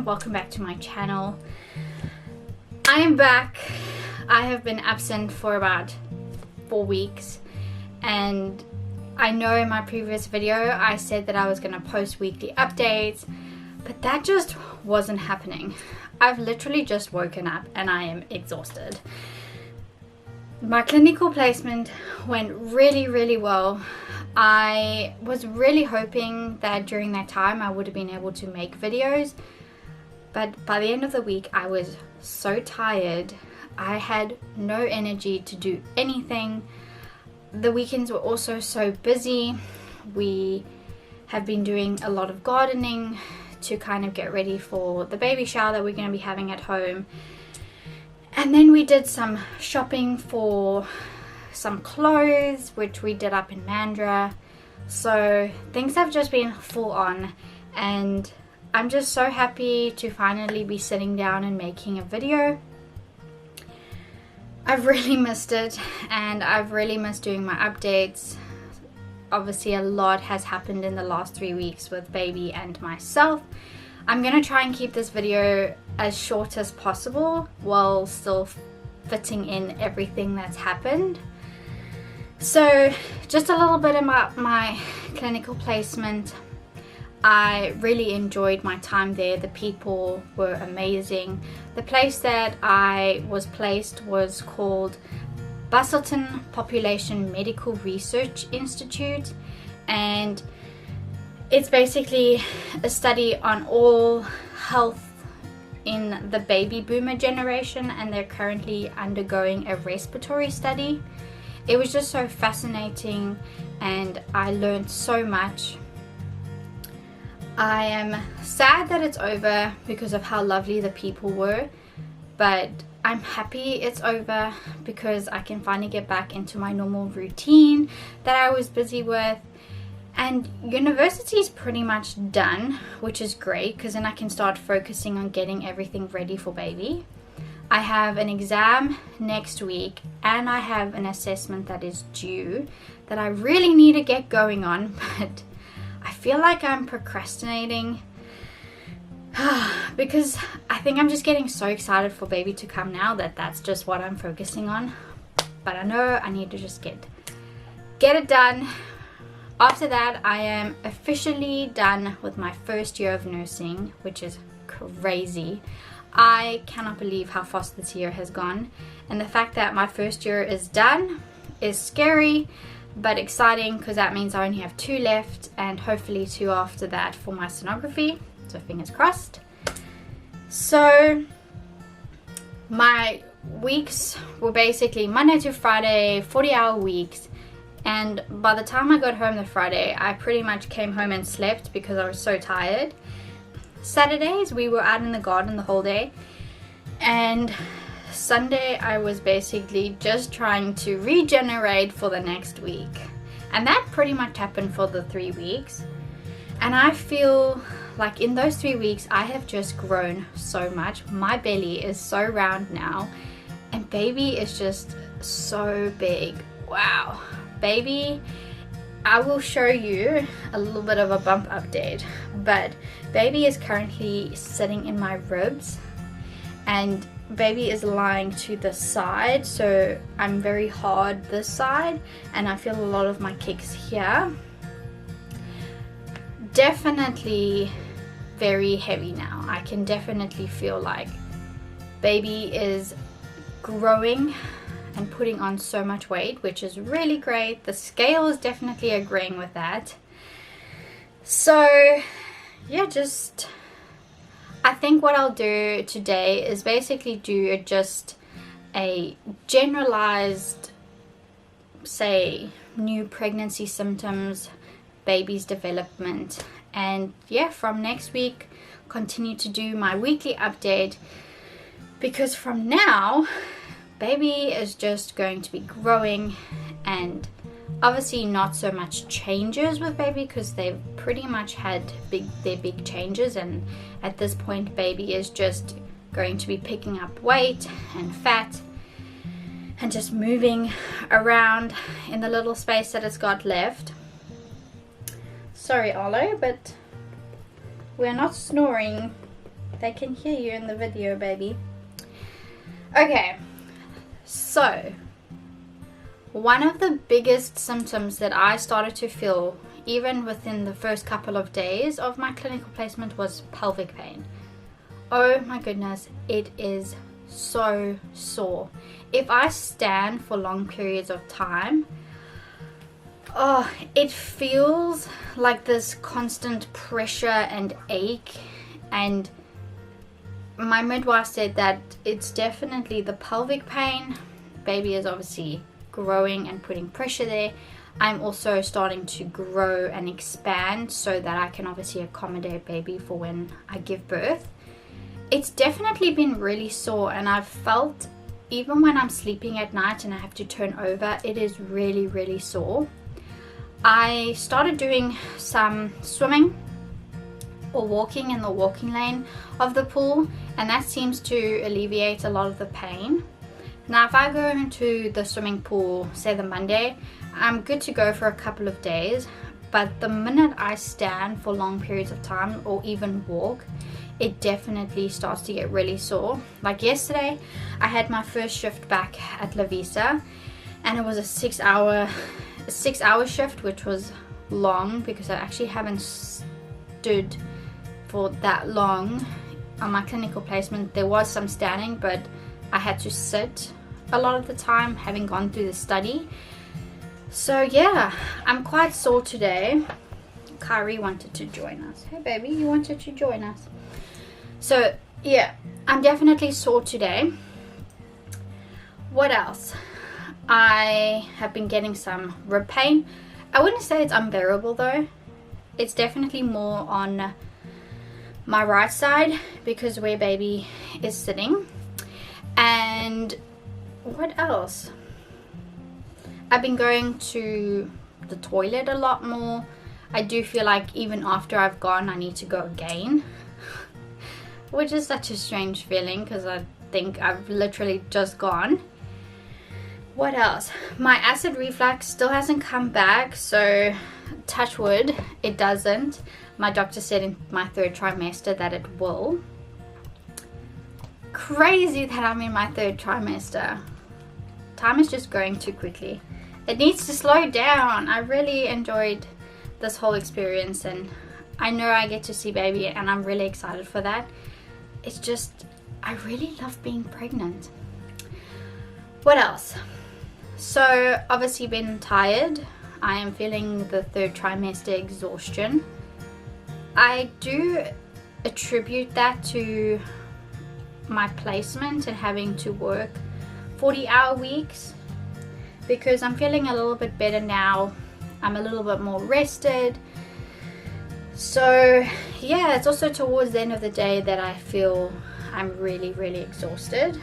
welcome back to my channel. I am back. I have been absent for about 4 weeks, and I know in my previous video I said that I was going to post weekly updates, but that just wasn't happening. I've literally just woken up and I am exhausted. My clinical placement went really well. I was really hoping that during that time I would have been able to make videos, but by the end of the week I was so tired. I had no energy to do anything. The weekends were also so busy. We have been doing a lot of gardening to kind of get ready for the baby shower that we're going to be having at home. And then we did some shopping for some clothes, which we did up in m.i.a. So things have just been full on, and I'm just so happy to finally be sitting down and making a video. I've really missed it, and I've really missed doing my updates. Obviously a lot has happened in the last 3 weeks with baby and myself. I'm gonna try and keep this video as short as possible while still fitting in everything that's happened. So just a little bit about my clinical placement. I really enjoyed my time there. The people were amazing. The place that I was placed was called Busselton Population Medical Research Institute, and it's basically a study on all health in the baby boomer generation, and they're currently undergoing a respiratory study. It was just so fascinating and I learned so much. I am sad that it's over because of how lovely the people were, but I'm happy it's over because I can finally get back into my normal routine that I was busy with. And university is pretty much done, which is great because then I can start focusing on getting everything ready for baby. I have an exam next week and I have an assessment that is due that I really need to get going on, but I feel like I'm procrastinating because I think I'm just getting so excited for baby to come now that that's just what I'm focusing on. But I know I need to just get it done. After that, I am officially done with my first year of nursing, which is crazy. I cannot believe how fast this year has gone, and the fact that my first year is done is scary but exciting because that means I only have 2 left, and hopefully 2 after that for my sonography, so fingers crossed. So my weeks were basically Monday to Friday, 40-hour weeks, and by the time I got home the Friday I pretty much came home and slept because I was so tired. Saturdays we were out in the garden the whole day, and Sunday I was basically just trying to regenerate for the next week, and that pretty much happened for the 3 weeks. And I feel like in those 3 weeks I have just grown so much. My belly is so round now, and baby is just so big. Wow, baby, I will show you a little bit of a bump update, but baby is currently sitting in my ribs and baby is lying to the side, so I'm very hard this side and I feel a lot of my kicks here. Definitely very heavy now. I can definitely feel like baby is growing and putting on so much weight, which is really great. The scale is definitely agreeing with that. So yeah, just I think what I'll do today is basically do just a generalized, say, new pregnancy symptoms, baby's development, and yeah, from next week continue to do my weekly update, because from now baby is just going to be growing, and obviously not so much changes with baby because they've pretty much had their big changes, and at this point baby is just going to be picking up weight and fat and just moving around in the little space that it's got left. Sorry Arlo, but we're not snoring They can hear you in the video, baby. Okay, so one of the biggest symptoms that I started to feel even within the first couple of days of my clinical placement was pelvic pain. Oh my goodness, it is so sore. If I stand for long periods of time, oh, it feels like this constant pressure and ache, and my midwife said that it's definitely the pelvic pain. Baby is obviously growing and putting pressure there. I'm also starting to grow and expand so that I can obviously accommodate baby for when I give birth. It's definitely been really sore, and I've felt even when I'm sleeping at night and I have to turn over, it is really, really sore. I started doing some swimming or walking in the walking lane of the pool, and that seems to alleviate a lot of the pain. Now, if I go into the swimming pool, say the Monday, I'm good to go for a couple of days, but the minute I stand for long periods of time or even walk, it definitely starts to get really sore. Like yesterday, I had my first shift back at Lovisa, and it was a 6-hour shift, which was long because I actually haven't stood for that long on my clinical placement. There was some standing, but I had to sit a lot of the time, having gone through the study. So yeah, I'm quite sore today. Kyrie wanted to join us. Hey baby, you wanted to join us. So yeah, I'm definitely sore today. What else? I have been getting some rib pain. I wouldn't say it's unbearable though. It's definitely more on my right side because where baby is sitting. And what else? I've been going to the toilet a lot more. I do feel like even after I've gone, I need to go again, which is such a strange feeling because I think I've literally just gone. What else? My acid reflux still hasn't come back, so touch wood, it doesn't. My doctor said in my 3rd trimester that it will. Crazy that I'm in my 3rd trimester. Time is just going too quickly. It needs to slow down. I really enjoyed this whole experience, and I know I get to see baby, and I'm really excited for that. It's just, I really love being pregnant. What else? So obviously been tired. I am feeling the 3rd trimester exhaustion. I do attribute that to my placement and having to work 40-hour weeks, because I'm feeling a little bit better now. I'm a little bit more rested. So yeah, it's also towards the end of the day that I feel I'm really, really exhausted.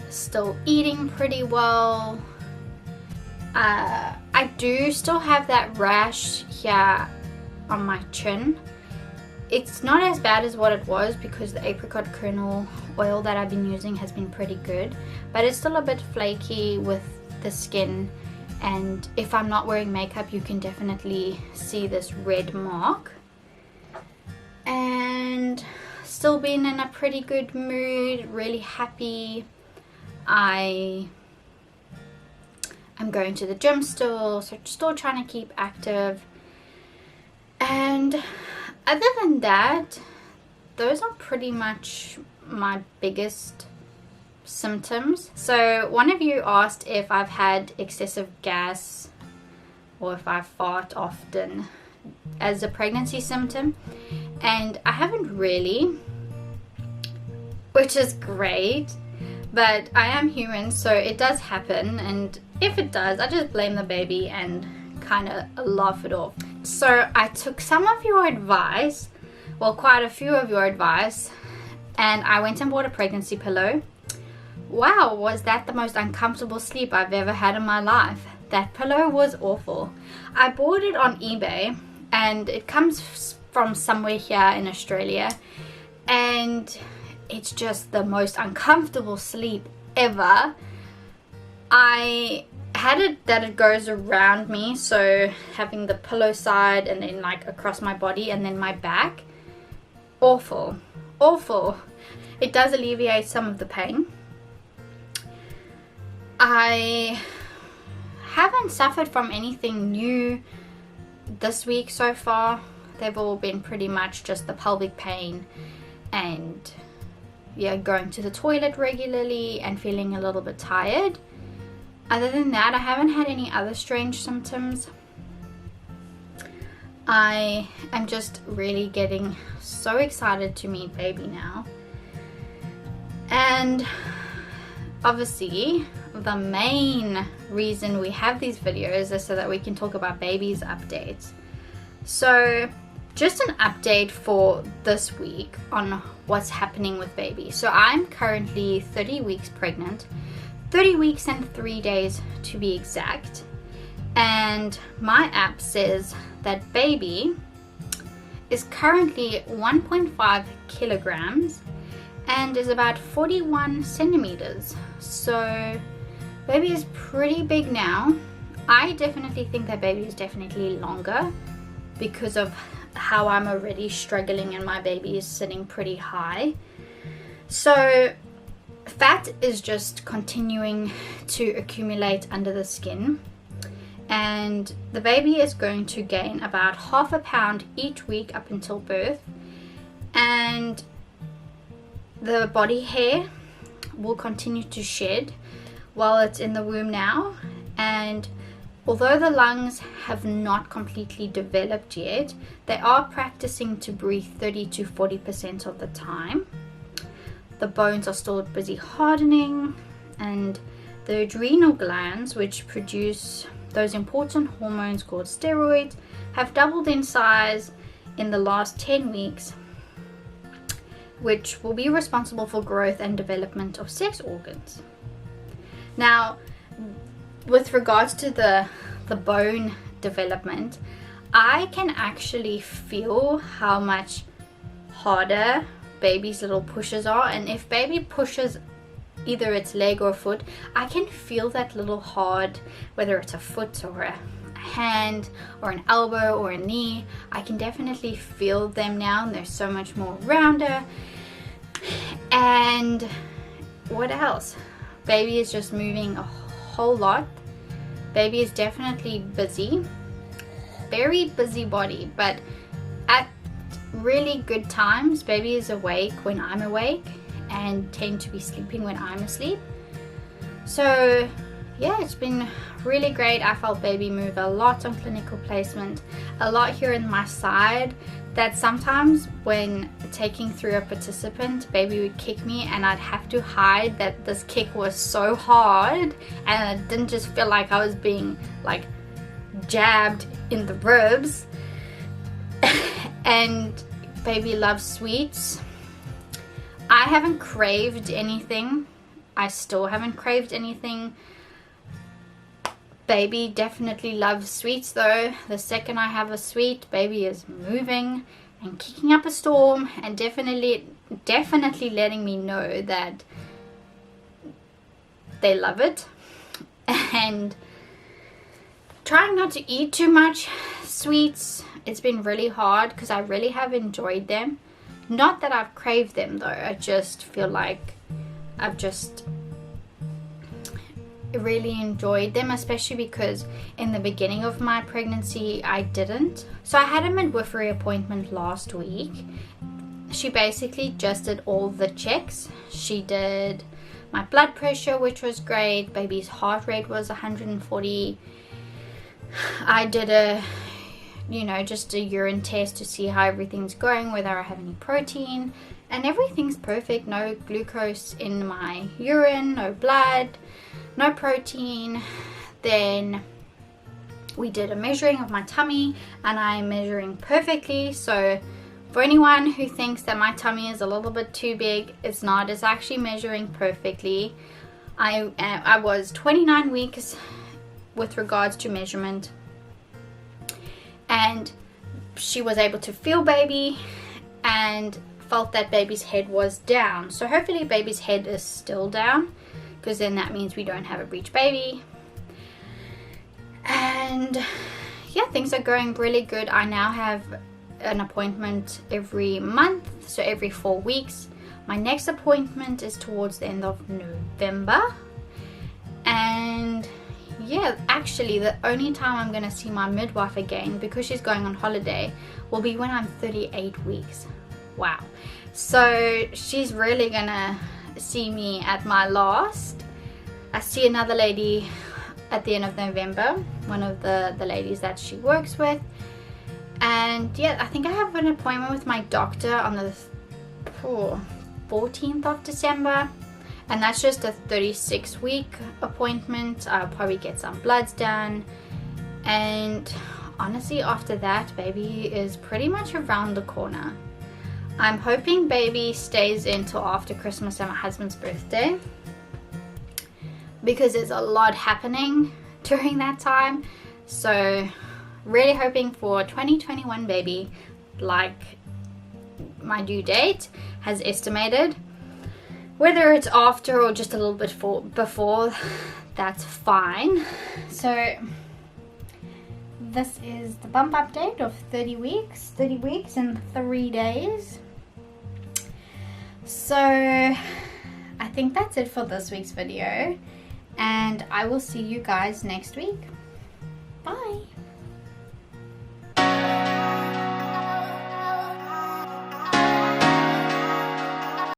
Still eating pretty well. I do still have that rash here on my chin. It's not as bad as what it was because the apricot kernel oil that I've been using has been pretty good, but it's still a bit flaky with the skin, and if I'm not wearing makeup you can definitely see this red mark. And still been in a pretty good mood, really happy. I'm going to the gym still, so still trying to keep active. And other than that, those are pretty much my biggest symptoms. So one of you asked if I've had excessive gas or if I fart often as a pregnancy symptom, and I haven't really, which is great, but I am human, so it does happen, and if it does, I just blame the baby and kind of laugh it off. So I took some of your advice, well, quite a few of your advice, and I went and bought a pregnancy pillow. Wow, was that the most uncomfortable sleep I've ever had in my life. That pillow was awful. I bought it on eBay, and it comes from somewhere here in Australia, and it's just the most uncomfortable sleep ever. I had it that it goes around me, so having the pillow side and then like across my body and then my back. awful, awful. It does alleviate some of the pain. I haven't suffered from anything new this week so far. They've all been pretty much just the pelvic pain and yeah, going to the toilet regularly and feeling a little bit tired. Other than that, I haven't had any other strange symptoms. I am just really getting so excited to meet baby now. And obviously, the main reason we have these videos is so that we can talk about baby's updates. So just an update for this week on what's happening with baby. So I'm currently 30 weeks pregnant, 30 weeks and 3 days to be exact. And my app says that baby is currently 1.5 kilograms and is about 41 centimeters. So baby is pretty big now. I definitely think that baby is definitely longer because of how I'm already struggling and my baby is sitting pretty high. So fat is just continuing to accumulate under the skin, and the baby is going to gain about half a pound each week up until birth, and the body hair will continue to shed while it's in the womb now. And although the lungs have not completely developed yet, they are practicing to breathe 30 to 40% of the time. The bones are still busy hardening, and the adrenal glands, which produce those important hormones called steroids, have doubled in size in the last 10 weeks, which will be responsible for growth and development of sex organs. Now, with regards to the bone development, I can actually feel how much harder baby's little pushes are, and if baby pushes either its leg or foot, I can feel that little hard, whether it's a foot or a hand or an elbow or a knee. I can definitely feel them now, and they're so much more rounder. And what else? Baby is just moving a whole lot. Baby is definitely busy, very busy body, but at really good times baby is awake when I'm awake and tend to be sleeping when I'm asleep. So yeah, it's been really great. I felt baby move a lot on clinical placement, a lot here in my side, that sometimes when taking through a participant, baby would kick me and I'd have to hide that this kick was so hard, and it didn't just feel like I was being like jabbed in the ribs. And baby loves sweets. I haven't craved anything. I still haven't craved anything. Baby definitely loves sweets though. The second I have a sweet, baby is moving and kicking up a storm, and definitely letting me know that they love it. And trying not to eat too much sweets, it's been really hard because I really have enjoyed them. Not that I've craved them though, I just feel like I've just really enjoyed them, especially because in the beginning of my pregnancy I didn't. So I had a midwifery appointment last week. She basically just did all the checks. She did my blood pressure, which was great. Baby's heart rate was 140. I did just a urine test to see how everything's going, whether I have any protein, and everything's perfect. No glucose in my urine, no blood, no protein. Then we did a measuring of my tummy, and I'm measuring perfectly. So for anyone who thinks that my tummy is a little bit too big, it's not. It's actually measuring perfectly. I was 29 weeks with regards to measurement, and she was able to feel baby and felt that baby's head was down. So hopefully baby's head is still down, because then that means we don't have a breech baby. And yeah, things are going really good. I now have an appointment every month, so every 4 weeks. My next appointment is towards the end of November, and yeah, actually the only time I'm gonna see my midwife again, because she's going on holiday, will be when I'm 38 weeks. Wow. So she's really gonna see me at my last. I see another lady at the end of November, one of the ladies that she works with. And yeah, I think I have an appointment with my doctor on the 14th of December. And that's just a 36-week appointment. I'll probably get some bloods done. And honestly, after that, baby is pretty much around the corner. I'm hoping baby stays in till after Christmas and my husband's birthday, because there's a lot happening during that time. So really hoping for 2021 baby, like my due date has estimated. Whether it's after or just a little bit before, that's fine. So this is the bump update of 30 weeks and 3 days. So I think that's it for this week's video, and I will see you guys next week. Bye.